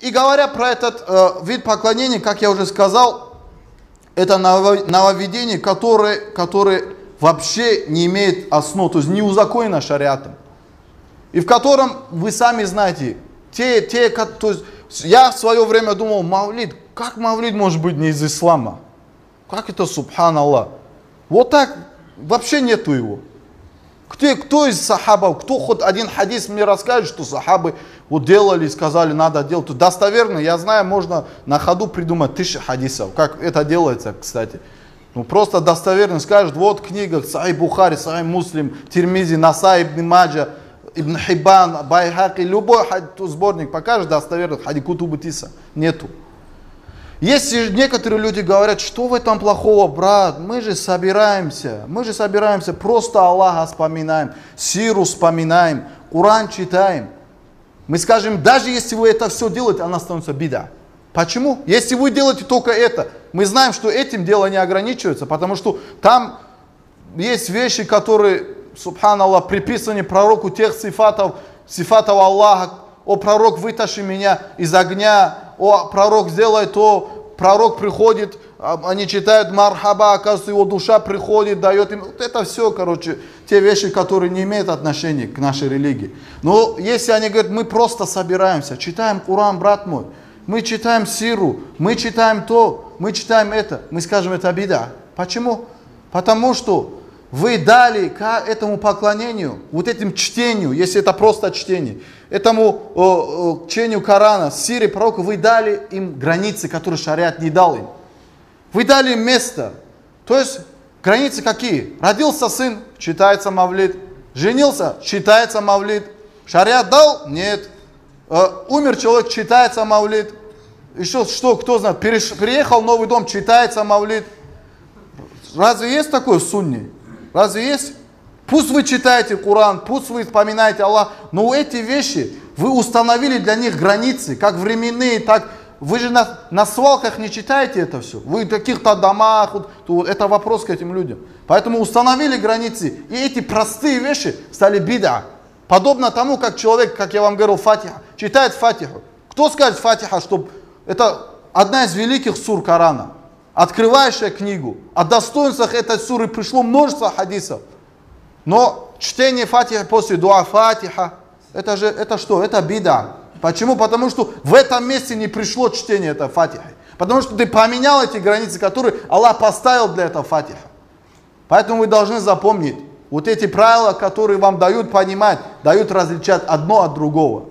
И говоря про этот вид поклонения, как я уже сказал, это нововведение, которое вообще не имеет основ, то есть не узаконено шариатом. И в котором, вы сами знаете, то есть я в свое время думал, мавлид, как мавлид может быть не из ислама? Как это, субханаллах? Вот так, вообще нету его. Кто из сахабов, кто хоть один хадис мне расскажет, что сахабы вот делали, сказали, надо делать. То достоверно, я знаю, можно на ходу придумать 1000 хадисов. Как это делается, кстати. Ну, просто достоверно скажет, вот книга Сахих Бухари, Сахих Муслим, Тирмизи, Насай, Ибн Маджа, Ибн Хиббан, Байхаки, любой сборник покажет достоверно, хадис Кутубу Тиса. Нету. Если некоторые люди говорят, что в этом плохого, брат, мы же собираемся, просто Аллаха вспоминаем, сиру вспоминаем, Коран читаем. Мы скажем, даже если вы это все делаете, она становится бида. Почему? Если вы делаете только это, мы знаем, что этим дело не ограничивается, потому что там есть вещи, которые, субханаллах, приписаны пророку тех сифатов Аллаха. О, пророк, вытащи меня из огня. О, пророк, сделай то. Пророк приходит, они читают мархаба, оказывается, его душа приходит, дает им. Вот это все, короче, те вещи, которые не имеют отношения к нашей религии. Но если они говорят, мы просто собираемся, читаем Коран, брат мой, мы читаем сиру, мы читаем то, мы читаем это, мы скажем, это бида. Почему? Потому что вы дали к этому поклонению, вот этим чтению, если это просто чтение, этому чтению Корана, сире пророка, вы дали им границы, которые шариат не дал им. Вы дали им место. То есть границы какие? Родился сын, читается мавлид. Женился, читается мавлид. Шариат дал? Нет. Умер человек, читается мавлид. Еще что, кто знает? Переехал в новый дом, читается мавлид. Разве есть такое в сунне? Разве есть? Пусть вы читаете Коран, пусть вы вспоминаете Аллах, но эти вещи, вы установили для них границы, как временные, так... Вы же на свалках не читаете это все. Вы в каких-то домах, это вопрос к этим людям. Поэтому установили границы, и эти простые вещи стали бида. Подобно тому, как человек, как я вам говорил, Фатиха, читает Фатиху. Кто скажет Фатиха, что это одна из великих сур Корана, открывающая книгу. О достоинствах этой суры пришло множество хадисов. Но чтение Фатиха после дуа Фатиха, это что? Это бида. Почему? Потому что в этом месте не пришло чтение этой Фатихи. Потому что ты поменял эти границы, которые Аллах поставил для этого Фатиха. Поэтому вы должны запомнить вот эти правила, которые вам дают понимать, дают различать одно от другого.